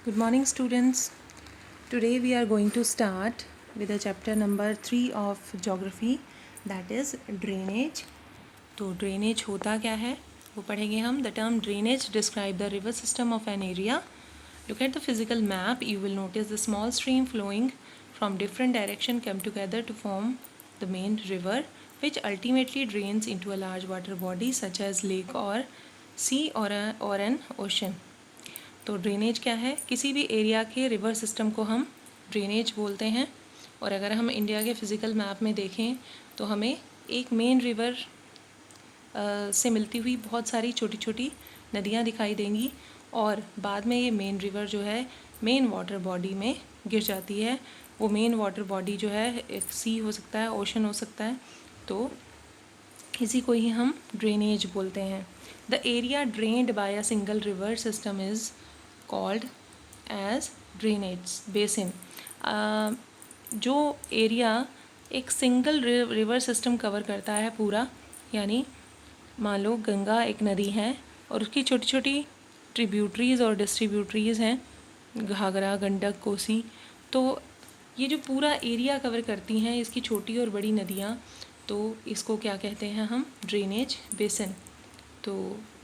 Good morning, students. Today we are going to start with the chapter number 3 of geography, that is drainage. तो drainage होता क्या है वो पढ़ेंगे हम. The term drainage describe the river system of an area. Look at the physical map. You will notice the small stream flowing from different direction come together to form the main river, which ultimately drains into a large water body such as lake or sea or an ocean. तो drainage क्या है? किसी भी area के river system को हम drainage बोलते हैं. और अगर हम इंडिया के फिज़िकल मैप में देखें तो हमें एक मेन रिवर से मिलती हुई बहुत सारी छोटी छोटी नदियाँ दिखाई देंगी और बाद में ये मेन रिवर जो है मेन वाटर बॉडी में गिर जाती है. वो मेन वाटर बॉडी जो है एक सी हो सकता है, ओशन हो सकता है. तो इसी को ही हम ड्रेनेज बोलते हैं. The area drained by a single river system is called as drainage basin. जो एरिया एक सिंगल रिवर सिस्टम कवर करता है पूरा, यानी मान लो गंगा एक नदी है और उसकी छोटी छोटी ट्रिब्यूटरीज़ और डिस्ट्रीब्यूटरीज़ हैं, घाघरा, गंडक, कोसी. तो ये जो पूरा एरिया कवर करती हैं इसकी छोटी और बड़ी नदियाँ, तो इसको क्या कहते हैं हम? Drainage basin. तो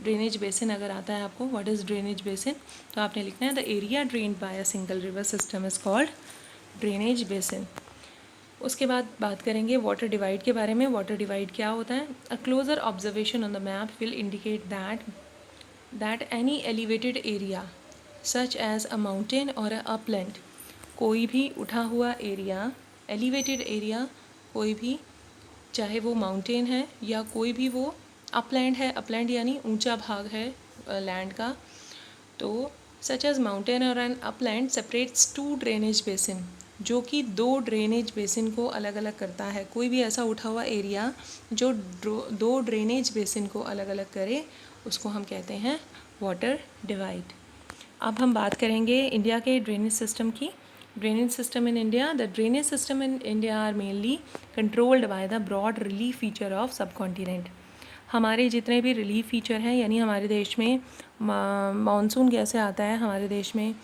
ड्रेनेज बेसिन अगर आता है आपको, व्हाट इज़ ड्रेनेज बेसिन, तो आपने लिखना है the area drained by a single river system is called drainage basin. उसके बाद बात करेंगे वाटर डिवाइड के बारे में. वाटर डिवाइड क्या होता है? A closer observation on the map will indicate that any elevated area such as a mountain और अ अपलैंड, कोई भी उठा हुआ एरिया, एलिवेटेड एरिया, कोई भी, चाहे वो माउंटेन है या कोई भी वो अपलैंड है. अपलैंड यानी ऊंचा भाग है लैंड का. तो सच एज माउंटेन और an upland separates two drainage basin, जो कि दो ड्रेनेज बेसिन को अलग अलग करता है. कोई भी ऐसा उठा हुआ एरिया जो दो ड्रेनेज बेसिन को अलग अलग करे उसको हम कहते हैं वाटर डिवाइड. अब हम बात करेंगे इंडिया के ड्रेनेज सिस्टम की. Drainage system in India. The drainage system in India are mainly controlled by the broad relief feature of subcontinent. हमारे जितने भी रिलीफ फीचर हैं, यानी हमारे देश में मानसून कैसे आता है, हमारे देश में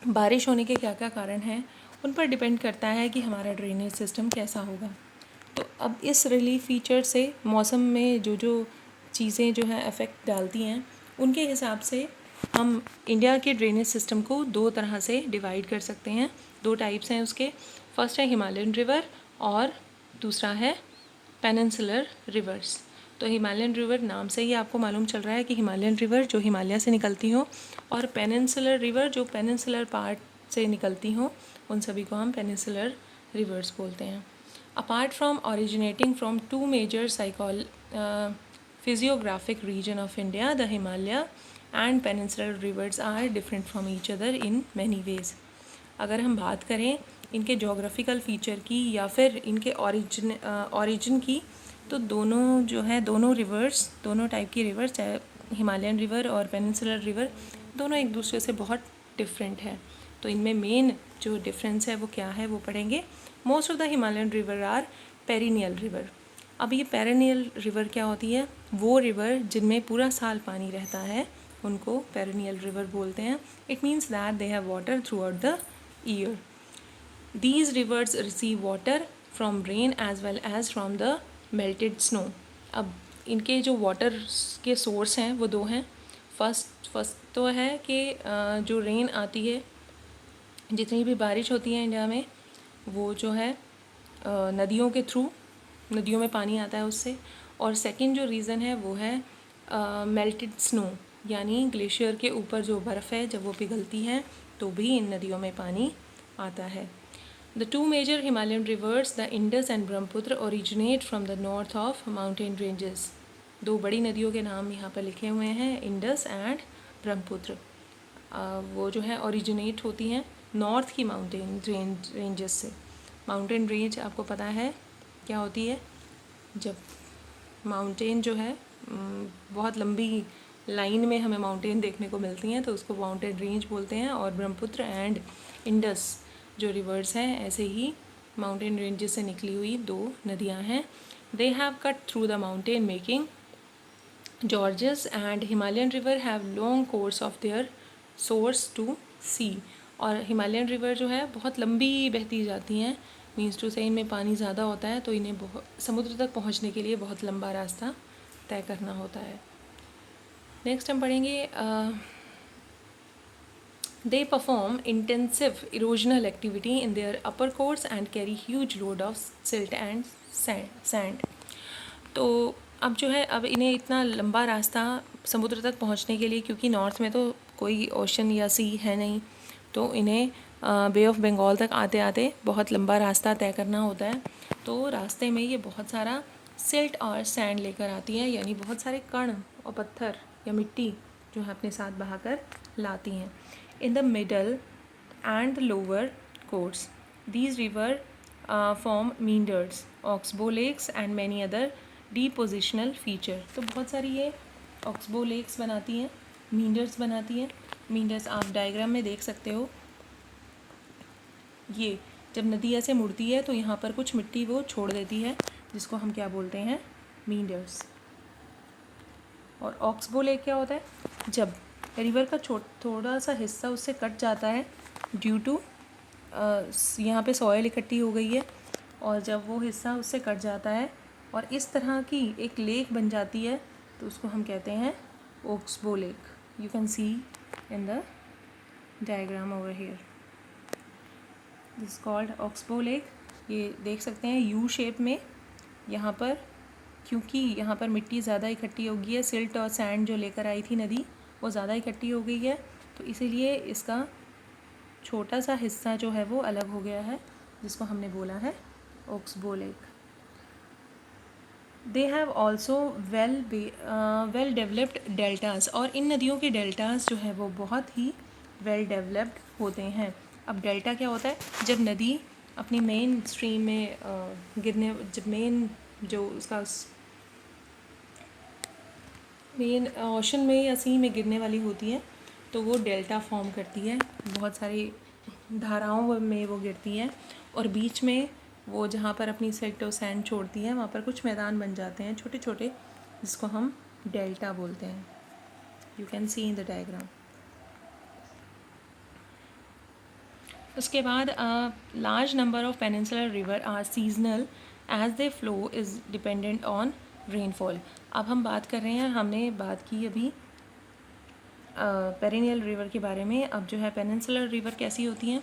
बारिश होने के क्या क्या कारण हैं, उन पर डिपेंड करता है कि हमारा ड्रेनेज सिस्टम कैसा होगा. तो अब इस रिलीफ फीचर से मौसम में जो जो चीज़ें जो हैं अफेक्ट डालती हैं, उनके हिसाब से हम इंडिया के ड्रेनेज सिस्टम को दो तरह से डिवाइड कर सकते हैं. दो टाइप्स हैं उसके. फर्स्ट है हिमालयन रिवर और दूसरा है पेनिनसुलर रिवर्स. तो हिमालयन रिवर नाम से ही आपको मालूम चल रहा है कि हिमालयन रिवर जो हिमालय से निकलती हो, और पेनिनसुलर रिवर जो पेनिनसुलर पार्ट से निकलती हो, उन सभी को हम पेनिनसुलर रिवर्स बोलते हैं. Apart from originating from two major physiographic region of India, the Himalaya and peninsular rivers are different from each other in many ways. अगर हम बात करें इनके जोग्राफिकल फ़ीचर की या फिर इनके ओरिजिन की, तो दोनों जो है, दोनों रिवर्स, दोनों टाइप की रिवर्स, चाहे हिमालयन रिवर और पेनिनसुलर रिवर, दोनों एक दूसरे से बहुत डिफरेंट है. तो इनमें मेन जो डिफरेंस है वो क्या है वो पढ़ेंगे. Most of the Himalayan river are perennial river. अब ये पेरिनियल रिवर क्या होती है? वो रिवर जिनमें पूरा साल पानी रहता है उनको पेरिनियल रिवर बोलते हैं. It means that they have water through out the year. These rivers receive water from rain as well as from the melted snow. अब इनके जो वाटर के सोर्स हैं वो दो हैं. फर्स्ट तो है कि जो रेन आती है, जितनी भी बारिश होती है इंडिया में, वो जो है नदियों के थ्रू, नदियों में पानी आता है उससे. और सेकंड जो रीज़न है वो है मेल्टेड स्नो, यानी ग्लेशियर के ऊपर जो बर्फ़ है जब वो पिघलती है तो भी इन नदियों में पानी आता है. The two major Himalayan rivers, the Indus and Brahmaputra, originate from the north of mountain ranges. दो बड़ी नदियों के नाम यहाँ पर लिखे हुए हैं, इंडस एंड ब्रह्मपुत्र. वो जो है ओरिजिनेट होती हैं नॉर्थ की माउंटेन रेंजेस से. माउंटेन रेंज आपको पता है क्या होती है? जब माउंटेन जो है बहुत लंबी लाइन में हमें माउंटेन देखने को मिलती हैं तो उसको माउंटेन रेंज बोलते हैं. और ब्रह्मपुत्र एंड इंडस जो रिवर्स हैं, ऐसे ही माउंटेन रेंजेस से निकली हुई दो नदियां हैं. They have cut through the mountain making gorges, and Himalayan river have long course of their source to sea. और हिमालयन रिवर जो है बहुत लंबी बहती जाती हैं, मीन्स टू से इनमें पानी ज़्यादा होता है, तो इन्हें बहुत समुद्र तक पहुंचने के लिए बहुत लंबा रास्ता तय करना होता है। नेक्स्ट हम पढ़ेंगे they perform intensive erosional activity in their upper course and carry huge load of silt and sand। तो अब जो है, अब इन्हें इतना लंबा रास्ता समुद्र तक पहुंचने के लिए, क्योंकि नॉर्थ में तो कोई ओशन या सी है नहीं, तो इन्हें बे ऑफ बंगाल तक आते आते बहुत लंबा रास्ता तय करना होता है। तो रास्ते में ये बहुत सारा सिल्ट और सैंड लेकर आती हैं, यानी बहुत सारे कण और पत्थर या मिट्टी जो है अपने साथ बहाकर लाती हैं। In the middle and the lower course, these river form meanders, oxbow lakes and many other depositional feature। तो बहुत सारी ये oxbow lakes बनाती हैं, meanders बनाती हैं। meanders आप डायग्राम में देख सकते हो, ये जब नदी ऐसे मुड़ती है तो यहाँ पर कुछ मिट्टी वो छोड़ देती है, जिसको हम क्या बोलते हैं, meanders। और oxbow lake क्या होता है, जब रिवर का थोड़ा सा हिस्सा उससे कट जाता है ड्यू टू यहाँ पे सॉयल इकट्ठी हो गई है, और जब वो हिस्सा उससे कट जाता है और इस तरह की एक लेक बन जाती है, तो उसको हम कहते हैं oxbow lake. You can see in the diagram over here, this called oxbow lake. ये देख सकते हैं यू शेप में, यहाँ पर क्योंकि यहाँ पर मिट्टी ज़्यादा इकट्ठी हो गई है, सिल्ट और सैंड जो लेकर आई थी नदी वो ज़्यादा इकट्ठी हो गई है, तो इसीलिए इसका छोटा सा हिस्सा जो है वो अलग हो गया है, जिसको हमने बोला है oxbow lake. They have also well developed deltas, और इन नदियों के डेल्टास जो है वो बहुत ही वेल डेवलप्ड होते हैं। अब डेल्टा क्या होता है, जब नदी अपनी मेन स्ट्रीम में गिरने, जब मेन जो उसका मेन ओशन में या सी में गिरने वाली होती है, तो वो डेल्टा फॉर्म करती है, बहुत सारी धाराओं में वो गिरती है, और बीच में वो जहाँ पर अपनी सिल्ट और सैंड छोड़ती है वहाँ पर कुछ मैदान बन जाते हैं छोटे छोटे, जिसको हम डेल्टा बोलते हैं। You can see in the diagram. उसके बाद large number of peninsular river are seasonal as their flow is dependent on rainfall. अब हम बात कर रहे हैं, हमने बात की अभी पेरिनियल रिवर के बारे में। अब जो है पेनिनसुलर रिवर कैसी होती हैं,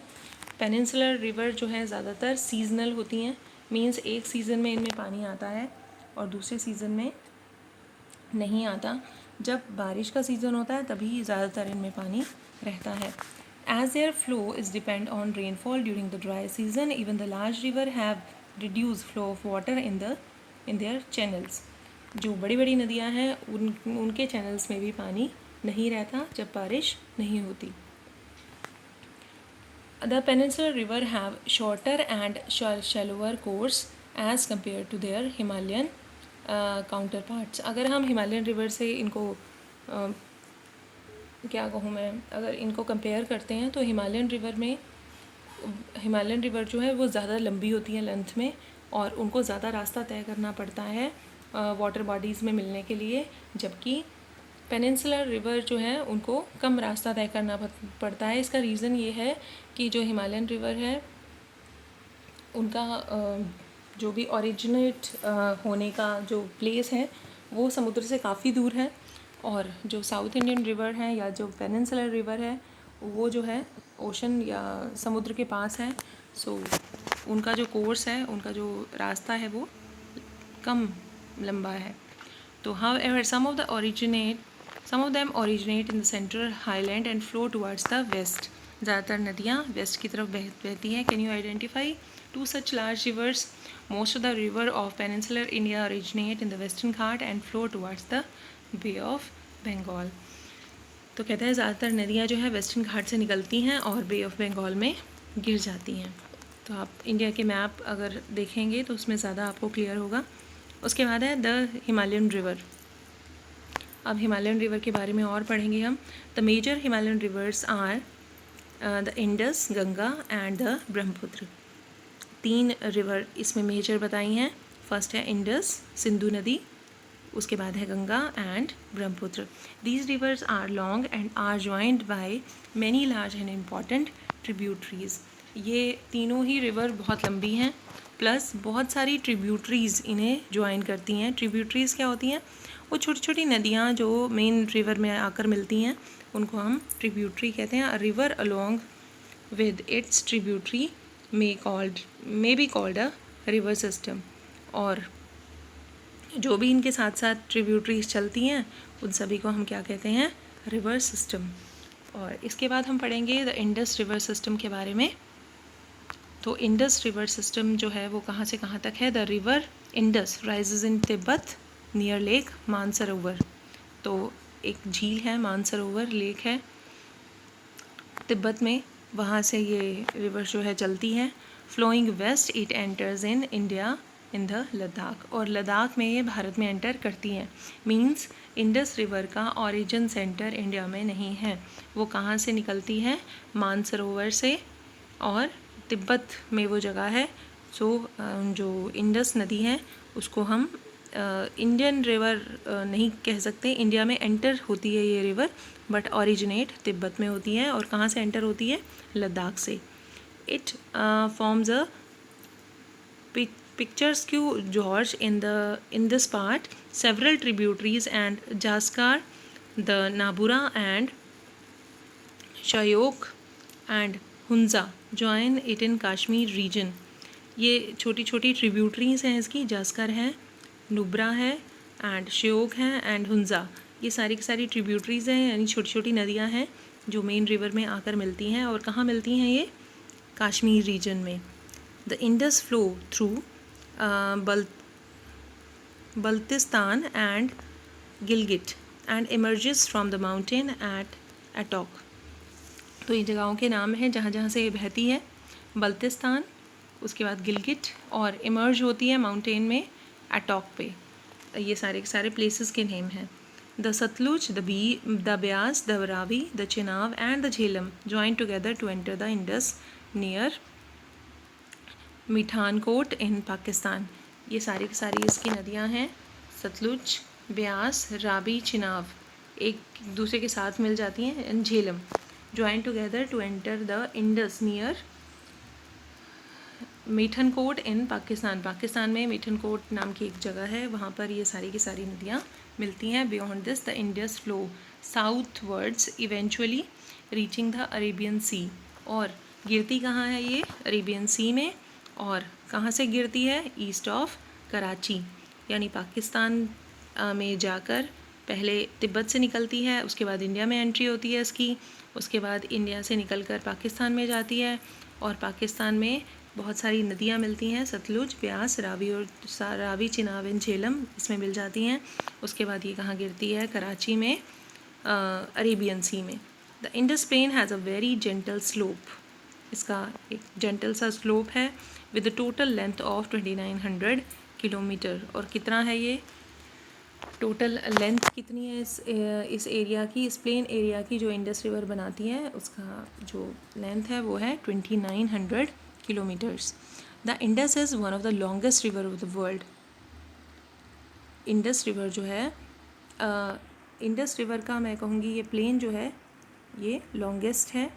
पेनिनसुलर रिवर जो है ज़्यादातर सीजनल होती हैं, मींस एक सीज़न में इनमें पानी आता है और दूसरे सीज़न में नहीं आता। जब बारिश का सीज़न होता है तभी ज़्यादातर इनमें पानी रहता है। As their flow is depend on rainfall during the dry season, even the large river have reduce flow of water in their channels. जो बड़ी बड़ी नदियाँ हैं उनके चैनल्स में भी पानी नहीं रहता जब बारिश नहीं होती। The peninsular river have shorter and shallower course as compare to their Himalayan counterparts. अगर हम हिमालयन रिवर से इनको क्या कहूँ मैं, अगर इनको कंपेयर करते हैं तो हिमालयन रिवर जो है वो ज़्यादा लंबी होती है लेंथ में, और उनको ज़्यादा रास्ता तय करना पड़ता है वाटर बॉडीज़ में मिलने के लिए, जबकि पेनिनसुलर रिवर जो है उनको कम रास्ता तय करना पड़ता है। इसका रीज़न ये है कि जो हिमालयन रिवर है उनका जो भी ओरिजिनेट होने का जो प्लेस है वो समुद्र से काफ़ी दूर है, और जो साउथ इंडियन रिवर है या जो पेनिनसुलर रिवर है वो जो है ओशन या समुद्र के पास है। सो उनका जो कोर्स है, उनका जो रास्ता है वो कम लंबा है। तो however some of them originate in the central highland and flow towards the west. ज़्यादातर नदियाँ वेस्ट की तरफ बहती हैं। Can you identify two such large rivers? Most of the river of peninsular India originate in the Western Ghat and flow towards the Bay of Bengal. तो कहते हैं ज़्यादातर नदियाँ जो है वेस्टर्न घाट से निकलती हैं और बे ऑफ बंगाल में गिर जाती हैं। तो आप इंडिया के मैप अगर देखेंगे तो उसमें ज़्यादा आपको क्लियर होगा। उसके बाद है द हिमालयन रिवर। अब हिमालयन रिवर के बारे में और पढ़ेंगे हम। The major Himalayan rivers are the Indus, Ganga and the Brahmaputra. 3 river इसमें मेजर बताई हैं। फर्स्ट है इंडस, सिंधु नदी, उसके बाद है Ganga and Brahmaputra. These rivers are long and are joined by many large and important tributaries. ये तीनों ही रिवर बहुत लंबी हैं, प्लस बहुत सारी ट्रिब्यूटरीज इन्हें ज्वाइन करती हैं। ट्रिब्यूटरीज क्या होती हैं? वो छोटी छोटी नदियाँ जो मेन रिवर में आकर मिलती हैं, उनको हम ट्रिब्यूटरी कहते हैं। A river along with its tributary may be called a river system. और जो भी इनके साथ साथ ट्रिब्यूटरीज चलती हैं उन सभी को हम क्या कहते हैं? River system. और इसके बाद हम पढ़ेंगे द इंडस रिवर सिस्टम के बारे में। तो इंडस रिवर सिस्टम जो है वो कहाँ से कहाँ तक है? The river Indus rises in Tibet near lake Mansarovar. तो एक झील है, मानसरोवर लेक है तिब्बत में, वहाँ से ये रिवर जो है चलती है। Flowing west it enters in India in the Ladakh. और लद्दाख में ये भारत में एंटर करती हैं। मीन्स इंडस रिवर का ओरिजिन सेंटर इंडिया में नहीं है। वो कहाँ से निकलती है? मानसरोवर से, और तिब्बत में वो जगह है। जो इंडस नदी है उसको हम इंडियन रिवर नहीं कह सकते। इंडिया में एंटर होती है ये रिवर, बट ओरिजिनेट तिब्बत में होती है। और कहाँ से एंटर होती है? लद्दाख से। It forms a picturesque gorge in this part. Several tributaries and Jaskar, the Nabura and Shayok and Hunza join it in Kashmir region. ये छोटी छोटी ट्रिब्यूटरीज हैं इसकी, जास्कर है, नुब्रा है एंड श्योक है एंड हुंजा। ये सारी की सारी ट्रिब्यूटरीज हैं, यानी छोटी छोटी नदियाँ हैं जो मेन रिवर में आकर मिलती हैं। और कहाँ मिलती हैं ये? कश्मीर रीजन में। The Indus flow through Baltistan and Gilgit and emerges from the mountain at Attock. तो ये जगहों के नाम हैं जहाँ जहाँ से ये बहती है। बल्तिस्तान, उसके बाद गिलगिट, और इमर्ज होती है माउंटेन में अटोक पे। ये सारे के सारे प्लेसेस के नेम हैं। The Sutlej, the Beas, the Ravi, the Chenab and the Jhelum join together to enter the Indus near Mithankot in Pakistan. ये सारी की सारी इसकी नदियाँ हैं। सतलुज, ब्यास, रावी, चिनाब एक दूसरे के साथ मिल जाती हैं। And Jhelum join together to enter the Indus near Mithankot in Pakistan. Pakistan में मिठनकोट नाम की एक जगह है, वहाँ पर ये सारी की सारी नदियाँ मिलती हैं। Beyond this the Indus flow southwards eventually reaching the Arabian sea. और गिरती कहाँ है ये? अरेबियन सी में। और कहाँ से गिरती है? ईस्ट ऑफ कराची, यानी पाकिस्तान में जाकर पहले तिब्बत से निकलती है, उसके बाद इंडिया में एंट्री होती है इसकी, उसके बाद इंडिया से निकलकर पाकिस्तान में जाती है। और पाकिस्तान में बहुत सारी नदियाँ मिलती हैं, सतलुज, ब्यास, रावी और रावी, चिनाब एंड झेलम इसमें मिल जाती हैं। उसके बाद ये कहाँ गिरती है? कराची में, अरेबियन सी में। The Indus plain has a very gentle slope. इसका एक जेंटल सा स्लोप है with total length of 2900 kilometre. और कितना है ये? टोटल लेंथ कितनी है इस एरिया की, इस प्लेन एरिया की जो इंडस रिवर बनाती है, उसका जो लेंथ है वो है 2900 kilometres. The Indus is one of the longest river of the world. Indus river जो है, इंडस रिवर का मैं कहूँगी ये प्लेन जो है ये लॉन्गेस्ट है।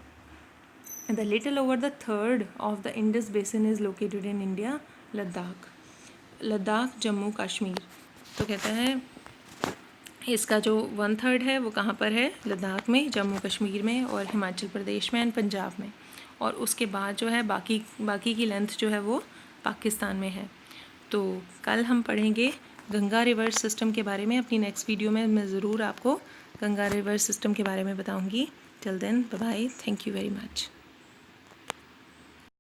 The little over the third of the Indus basin is located in India, Ladakh. Ladakh, Jammu Kashmir. तो कहता है इसका जो 1/3 है वो कहाँ पर है? लद्दाख में, जम्मू कश्मीर में, और हिमाचल प्रदेश में एंड पंजाब में। और उसके बाद जो है बाकी की लेंथ जो है वो पाकिस्तान में है। तो कल हम पढ़ेंगे गंगा रिवर सिस्टम के बारे में। अपनी नेक्स्ट वीडियो में मैं ज़रूर आपको गंगा रिवर सिस्टम के बारे में बताऊँगी। Till then, bye bye, thank you very much.